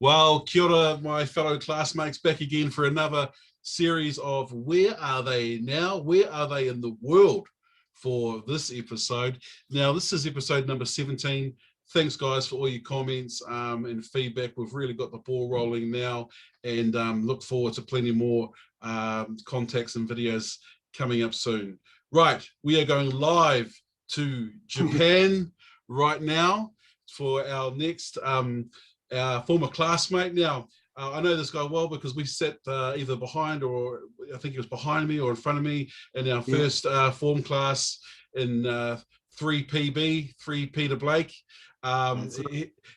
Well, kia ora, my fellow classmates, back again for another series of Where Are They Now? Where Are They in the World for this episode. Now, this is episode number 17. Thanks, guys, for all your comments and feedback. We've really got the ball rolling now and look forward to plenty more contacts and videos coming up soon. Right, we are going live to Japan right now for our next our former classmate. Now, I know this guy well because we sat either behind or I think he was behind me or in front of me in our first form class in 3PB, 3 Peter Blake.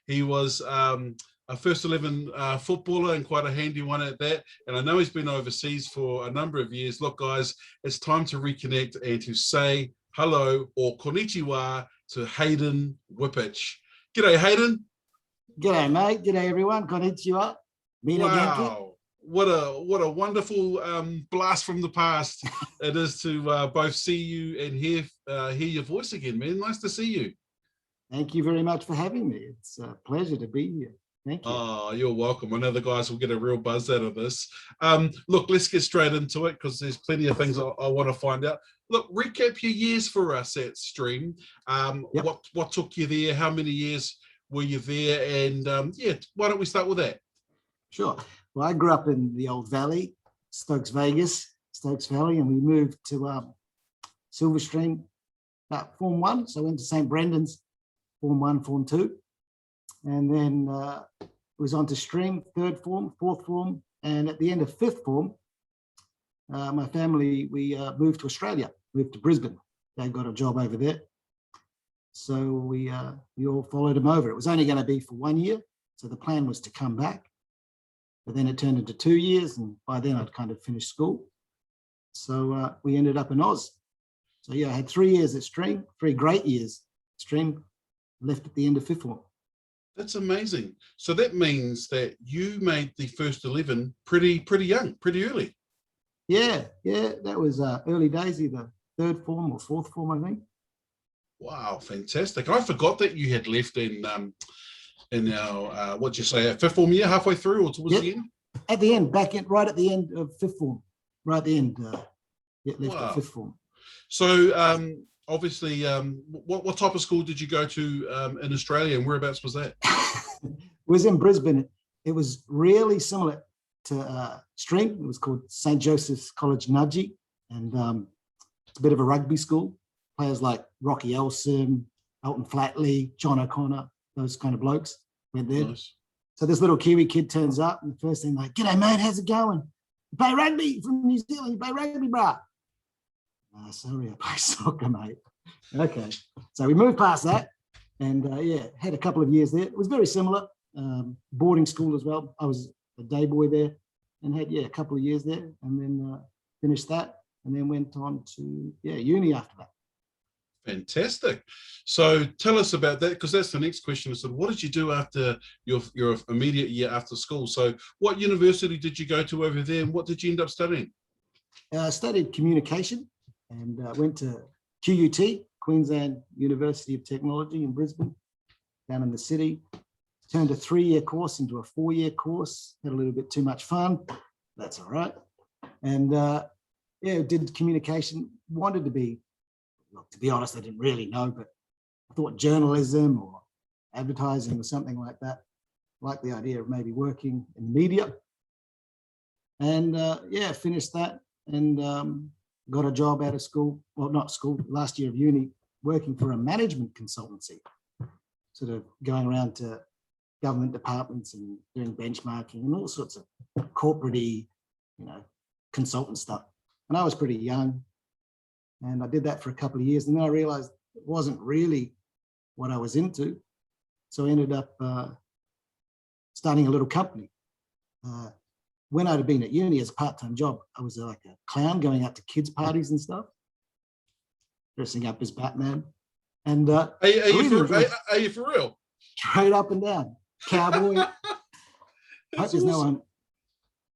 He was a first 11 footballer and quite a handy one at that. And I know he's been overseas for a number of years. Look, guys, it's time to reconnect and to say hello or konnichiwa to Haydn Wypych. G'day, Haydn. G'day, mate. G'day, everyone. Konnichiwa. Wow. What a wonderful blast from the past it is to both see you and hear your voice again, man. Nice to see you. Thank you very much for having me. It's a pleasure to be here. Thank you. Oh, you're welcome. I know the guys will get a real buzz out of this. Look, let's get straight into it because there's plenty of things I want to find out. Look, recap your years for us at Stream. What took you there? How many years were you there? And why don't we start with that? Sure. Well, I grew up in the old valley, Stokes Valley, and we moved to Silverstream about Form 1. So I went to St. Brendan's, Form 1, Form 2. And then was on to Stream, 3rd form, 4th form. And at the end of 5th form, my family, we moved to Australia, moved to Brisbane. They got a job over there. So we all followed him over. It was only going to be for 1 year. So the plan was to come back. But then it turned into 2 years. And by then I'd kind of finished school. So we ended up in Oz. So yeah, I had 3 years at Stream, 3 great years at Stream, left at the end of 5th form. That's amazing. So that means that you made the first 11 pretty young, pretty early. Yeah, that was early days, either 3rd form or 4th form, I think. Wow, fantastic. I forgot that you had left in our, what'd you say, 5th form year, halfway through or towards the end? At the end, right at the end of 5th form, right at the end, left at 5th form. So obviously, what type of school did you go to in Australia and whereabouts was that? It was in Brisbane. It was really similar to Stream. It was called St. Joseph's College Nudgee, and it's a bit of a rugby school. Players like Rocky Elsom, Elton Flatley, John O'Connor, those kind of blokes went there. Nice. So this little Kiwi kid turns up and the first thing like, "G'day, mate, how's it going? You play rugby from New Zealand, you play rugby, brah." Sorry, I play soccer, mate. Okay. So we moved past that and had a couple of years there. It was very similar, boarding school as well. I was a day boy there and had, a couple of years there and then finished that and then went on to, uni after that. Fantastic. So tell us about that, because that's the next question. So what did you do after your immediate year after school? So what university did you go to over there and what did you end up studying? I studied communication and went to QUT, Queensland University of Technology in Brisbane, down in the city. Turned a 3-year course into a 4-year course. Had a little bit too much fun. That's all right. And did communication, wanted to be, well, to be honest, I didn't really know, but I thought journalism or advertising or something like that. Like the idea of maybe working in media. And finished that and got a job out of school, well, not school, last year of uni, working for a management consultancy, sort of going around to government departments and doing benchmarking and all sorts of corporate-y, consultant stuff. And I was pretty young and I did that for a couple of years and then I realized it wasn't really what I was into. So I ended up starting a little company. When I'd been at uni as a part-time job, I was like a clown going out to kids' parties and stuff, dressing up as Batman. And are you for real? Straight up and down, cowboy. I hope there's no one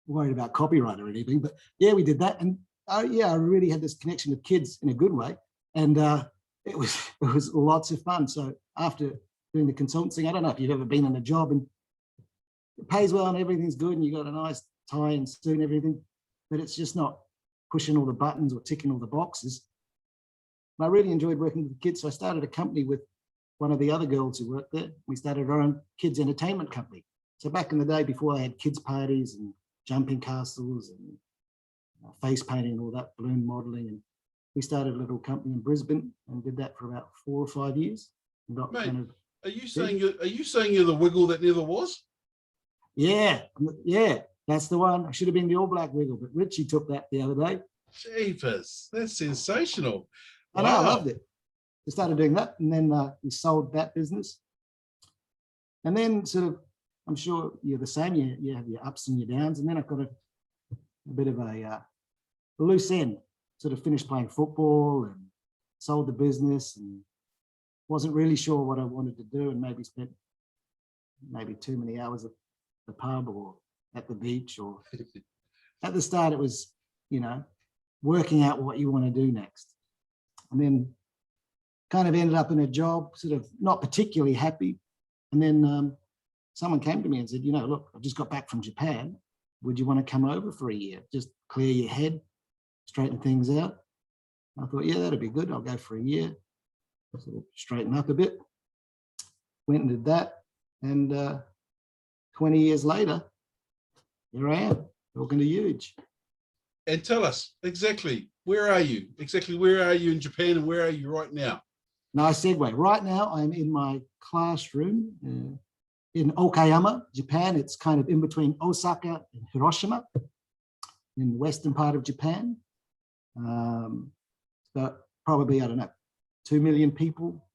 worried about copyright or anything, but yeah, we did that. And I really had this connection with kids in a good way. And it was lots of fun. So after doing the consultancy, I don't know if you've ever been in a job and it pays well and everything's good and you got a nice tie and suit and everything, but it's just not pushing all the buttons or ticking all the boxes. And I really enjoyed working with kids. So I started a company with one of the other girls who worked there. We started our own kids entertainment company. So back in the day, before they had kids parties and jumping castles and face painting and all that, balloon modeling, and we started a little company in Brisbane and did that for about 4 or 5 years. And got Mate, kind of, are you saying you're the Wiggle that never was? yeah, that's the one. I should have been the All Black Wiggle, but Richie took that the other day. Jeepers, that's sensational. I know, I loved it. We started doing that, and then we sold that business. And then sort of, I'm sure you're the same. You have your ups and your downs. And then I've got a bit of a loose end. Sort of finished playing football and sold the business and wasn't really sure what I wanted to do, and maybe spent too many hours at the pub or at the beach. Or at the start, it was, working out what you want to do next. And then kind of ended up in a job, sort of not particularly happy. And then someone came to me and said, look, I've just got back from Japan. Would you want to come over for a year? Just clear your head, straighten things out. I thought, yeah, that'd be good. I'll go for a year, sort of straighten up a bit. Went and did that. And 20 years later, here I am, talking to Huge. And tell us exactly, where are you? Exactly where are you in Japan and where are you right now? Nice segue. Right now, I'm in my classroom in Okayama, Japan. It's kind of in between Osaka and Hiroshima, in the western part of Japan. But probably, I don't know, 2 million people.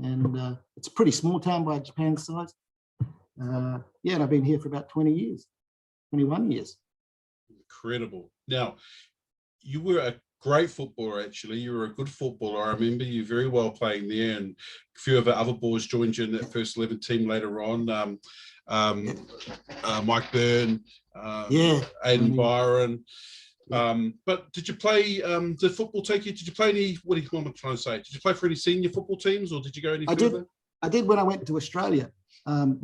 And it's a pretty small town by Japan's size. And I've been here for about 21 years. Incredible. Now, you were a great footballer, actually. You were a good footballer. I remember you very well playing there, and a few of our other boys joined you in that first 11 team later on. Mike Byrne, Haydn Byron. But did you play, did football take you, did you play any, what am I trying to say? Did you play for any senior football teams, or did you go any further? I did when I went to Australia. And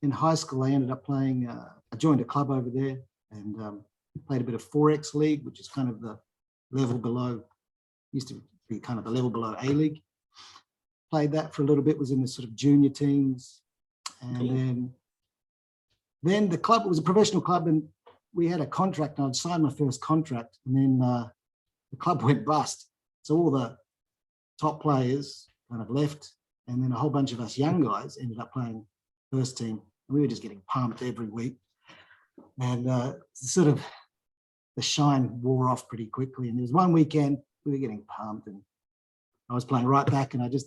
in high school, I ended up playing, I joined a club over there and played a bit of 4X League, which is kind of the level below, used to be kind of the level below A-League. Played that for a little bit, was in the sort of junior teams. And cool. then the club, it was a professional club, and we had a contract, and I'd signed my first contract, and then the club went bust. So all the top players kind of left, and then a whole bunch of us young guys ended up playing first team, and we were just getting pumped every week. And sort of the shine wore off pretty quickly. And there was one weekend we were getting pumped, and I was playing right back, and there's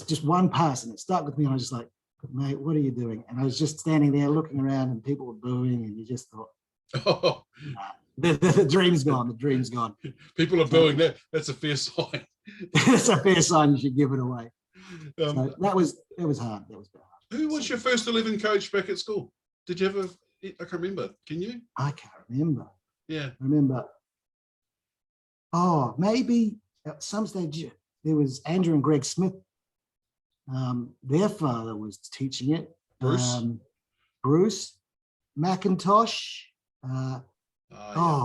just one pass, and it stuck with me, and I was just like, mate, what are you doing? And I was just standing there looking around, and people were booing, and you just thought, the dream's gone, the dream's gone. People are booing, that's a fair sign. That's a fair sign, you should give it away. So it was hard. That was bad. Who was your first 11 coach back at school? Did you have I can't remember. Can you? I can't remember. Yeah. I remember. Oh, maybe at some stage there was Andrew and Greg Smith. Their father was teaching it. Bruce McIntosh.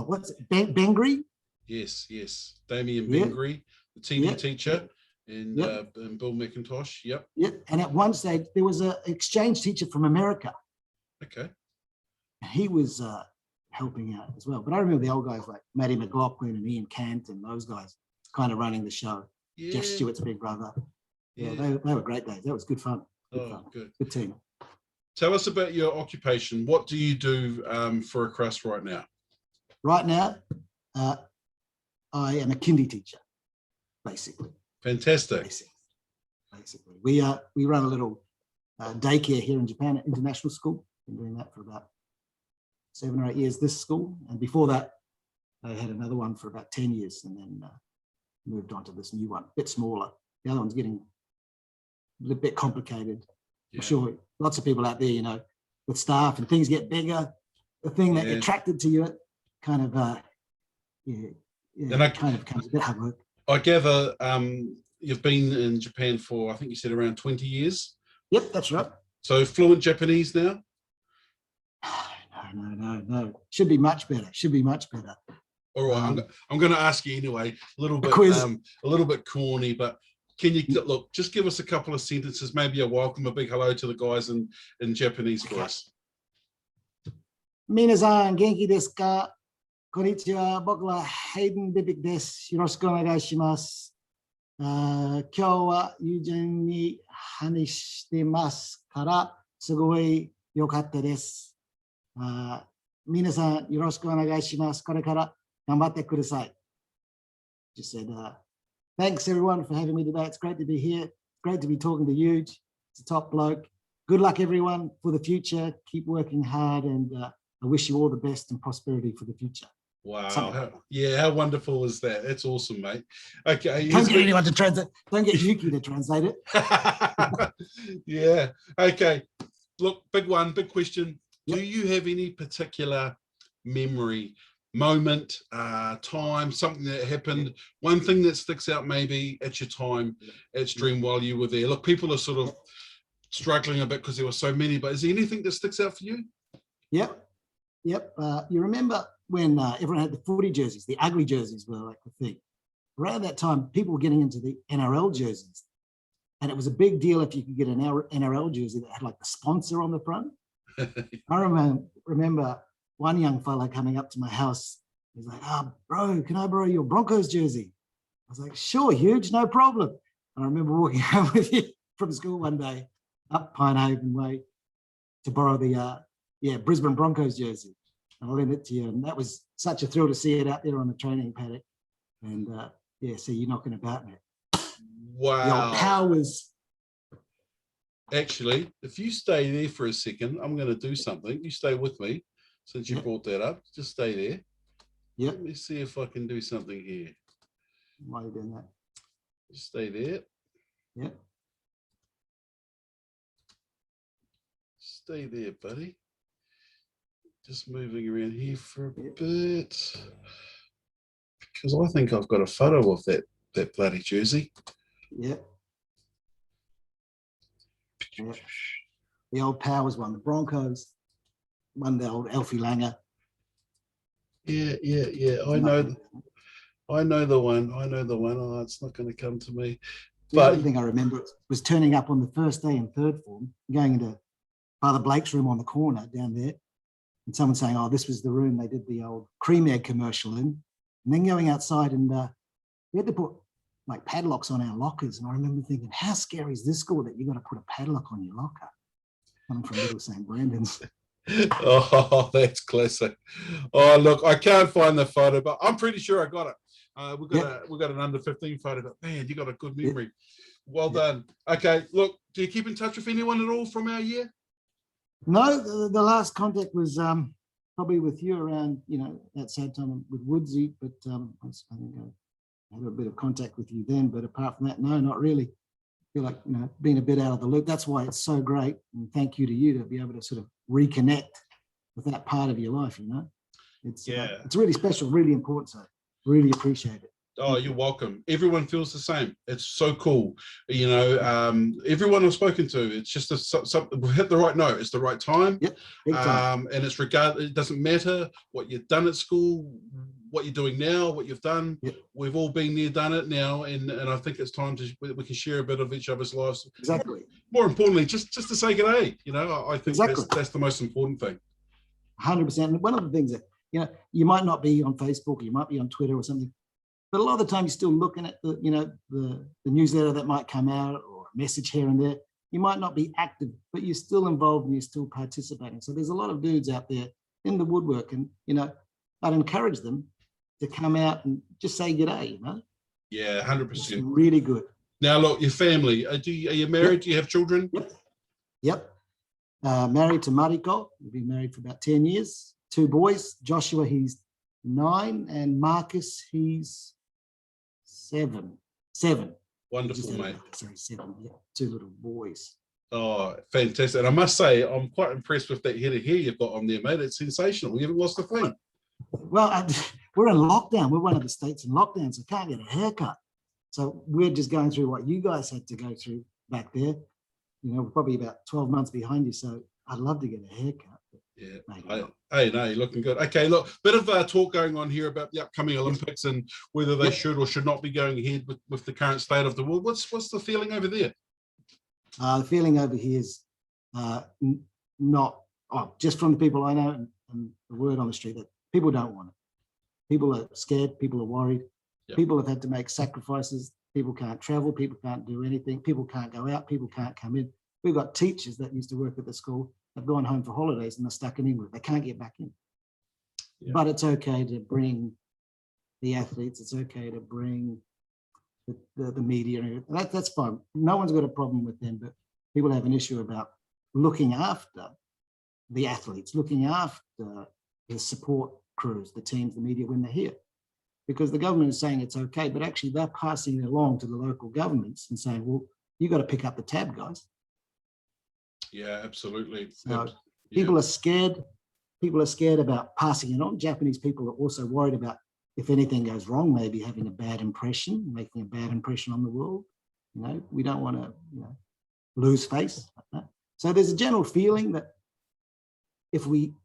What's it? Bengry? Yes. Damien Bengry, the TV teacher, and Bill McIntosh. Yep. And at one stage there was an exchange teacher from America. Okay. He was helping out as well. But I remember the old guys like Matty McLaughlin and Ian Cant and those guys kind of running the show. Yeah. Jeff Stewart's big brother. Yeah, they were great days. That was good fun. Good team. Tell us about your occupation. What do you do for a crust right now? Right now, I am a kindy teacher, basically. Fantastic. Basically. We run a little daycare here in Japan at International School. Been doing that for about 7 or 8 years, this school. And before that, I had another one for about 10 years and then moved on to this new one, a bit smaller. The other one's getting a little bit complicated. Yeah. I'm sure lots of people out there, with staff and things get bigger, the thing that attracted to you, kind of, kind of comes a bit hard work. I gather you've been in Japan for, I think you said around 20 years. Yep, that's right. So fluent Japanese now? No. Should be much better. Should be much better. All right, I'm going to ask you anyway. A little bit corny, but can you look? Just give us a couple of sentences, maybe a welcome, a big hello to the guys in Japanese for us. 皆さん元気ですか？こんにちは。僕はヘイデン・ビビックです。よろしくお願いします。今日は友人に話してますからすごい良かったです。皆さんよろしくお願いします。これから頑張ってください。Just said, thanks everyone for having me today. It's great to be here. It's great to be talking to you. It's a top bloke. Good luck everyone for the future. Keep working hard and I wish you all the best and prosperity for the future. Wow. How wonderful is that? That's awesome, mate. Okay. Don't get anyone to translate. Don't get Yuki to translate it. Yeah. Okay. Look, big question. Yep. Do you have any particular memory, moment, time, something that happened, one thing that sticks out maybe at your time at Stream while you were there? Look, people are sort of struggling a bit because there were so many, but is there anything that sticks out for you? Yep. You remember when everyone had the footy jerseys, the ugly jerseys were like the thing. Around that time, people were getting into the NRL jerseys. And it was a big deal if you could get an NRL jersey that had like the sponsor on the front. I remember one young fellow coming up to my house. He's like, bro, can I borrow your Broncos jersey? I was like, sure, huge, no problem. And I remember walking home with him from school one day up Pinehaven Way to borrow the Brisbane Broncos jersey. And I lent it to you. And that was such a thrill to see it out there on the training paddock. And see you knocking about in it. Wow. The old powers. Actually, if you stay there for a second, I'm going to do something. You stay with me since you brought that up. Just stay there. Yeah. Let me see if I can do something here. Why are you doing that? Just stay there. Yeah. Stay there, buddy. Just moving around here for a bit. Because I think I've got a photo of that bloody jersey. Yeah. The old Powers one, the Broncos, won the old Alfie Langer. Yeah. I know the one. Oh, it's not going to come to me. The other thing I remember was turning up on the first day in third form, going into Father Blake's room on the corner down there, and someone saying, "Oh, this was the room they did the old cream egg commercial in," and then going outside and we had to put like padlocks on our lockers. And I remember thinking, how scary is this school that you got to put a padlock on your locker? Coming from Little St. Brendan's. Oh, that's classic. Oh, look, I can't find the photo, but I'm pretty sure I got it. We've got an under 15 photo, but man, you got a good memory. Well done. Okay, look, do you keep in touch with anyone at all from our year? No, the last contact was probably with you around, that sad time with Woodsy, but I think I had a bit of contact with you then, but apart from that, no, not really. I feel like, being a bit out of the loop. That's why it's so great. And thank you to you to be able to sort of reconnect with that part of your life, It's really special, really important. So really appreciate it. Oh, you're welcome. Everyone feels the same. It's so cool. Everyone I've spoken to, it's just we've hit the right note. It's the right time. Yep. Big time. And it doesn't matter what you've done at school, what you're doing now, what you've done. Yep. We've all been there, done it now. And I think it's time we can share a bit of each other's lives. Exactly. More importantly, just to say good day. I think that's the most important thing. 100%. And one of the things that, you might not be on Facebook, or you might be on Twitter or something, but a lot of the time you're still looking at the newsletter that might come out or a message here and there. You might not be active, but you're still involved and you're still participating. So there's a lot of dudes out there in the woodwork, and I'd encourage them to come out and just say good day. Yeah, 100%. It's really good. Now, look, your family. Are you married? Yep. Do you have children? Yep. Married to Mariko. We've been married for about 10 years. 2 boys. Joshua, he's 9, and Marcus, he's 7. Wonderful, mate. Sorry, 7. Yeah, 2 little boys. Oh, fantastic. And I must say, I'm quite impressed with that head of hair you've got on there, mate. It's sensational. You haven't lost a thing. Well, we're in lockdown. We're one of the states in lockdown, so can't get a haircut. So we're just going through what you guys had to go through back there. we're probably about 12 months behind you. So I'd love to get a haircut. Yeah. Maybe Hey, no, you're looking good. Okay, look, bit of talk going on here about the upcoming Olympics and whether they should or should not be going ahead with the current state of the world. What's the feeling over there? The feeling over here is not, just from the people I know and the word on the street, that people don't want it. People are scared. People are worried. Yep. People have had to make sacrifices. People can't travel. People can't do anything. People can't go out. People can't come in. We've got teachers that used to work at the school, have gone home for holidays and they're stuck in England. They can't get back in. Yeah. But it's okay to bring the athletes. It's okay to bring the media. That's fine. No one's got a problem with them, but people have an issue about looking after the athletes, looking after the support crews, the teams, the media when they're here. Because the government is saying it's okay, but actually they're passing it along to the local governments and saying, well, you got to pick up the tab, guys. Yeah, absolutely. So people are scared. People are scared about passing it on. Japanese people are also worried about if anything goes wrong, maybe having a bad impression, making a bad impression on the world. We don't want to, lose face like that. So there's a general feeling that if we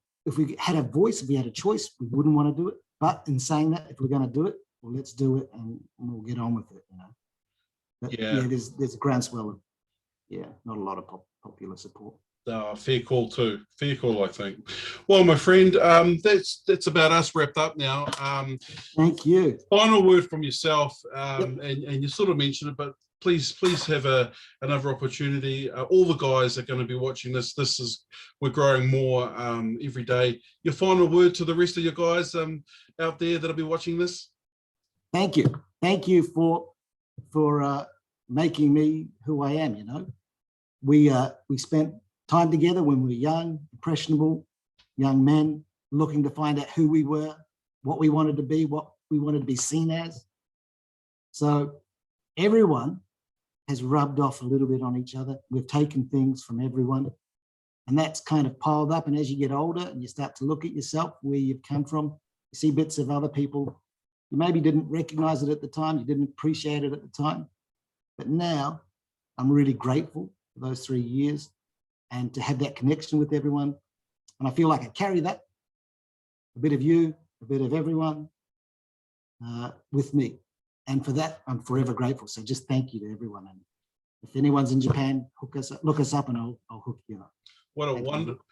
had a voice, if we had a choice, we wouldn't want to do it. But in saying that, if we're going to do it, well, let's do it and we'll get on with it. But there's a groundswell of not a lot of popular support. Fair call too. Fair call, I think. Well, my friend, that's about us wrapped up now. Thank you. Final word from yourself, and you sort of mentioned it, but please have another opportunity. All the guys are going to be watching this. We're growing more every day. Your final word to the rest of your guys out there that'll be watching this. Thank you. Thank you for making me who I am. We spent time together when we were young, impressionable, young men, looking to find out who we were, what we wanted to be, what we wanted to be seen as. So everyone has rubbed off a little bit on each other. We've taken things from everyone, and that's kind of piled up. And as you get older and you start to look at yourself, where you've come from, you see bits of other people. You maybe didn't recognize it at the time. You didn't appreciate it at the time. But now I'm really grateful for those 3 years and to have that connection with everyone. And I feel like I carry that, a bit of you, a bit of everyone with me. And for that, I'm forever grateful. So just thank you to everyone. And if anyone's in Japan, look us up and I'll hook you up. What a wonderful,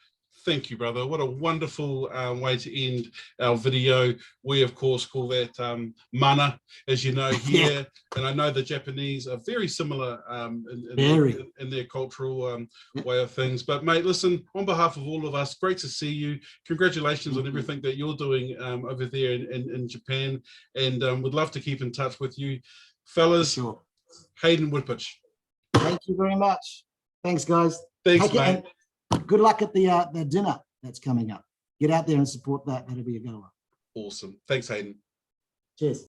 thank you, brother. What a wonderful way to end our video. We, of course, call that mana, as you know, here. And I know the Japanese are very similar in their cultural way of things. But, mate, listen, on behalf of all of us, great to see you. Congratulations on everything that you're doing over there in Japan. And would love to keep in touch with you. Fellas, sure. Haydn Wypych. Thank you very much. Thanks, guys. Thanks, mate. Good luck at the dinner that's coming up. Get out there and support that. That'll be a goer. Awesome. Thanks, Haydn. Cheers.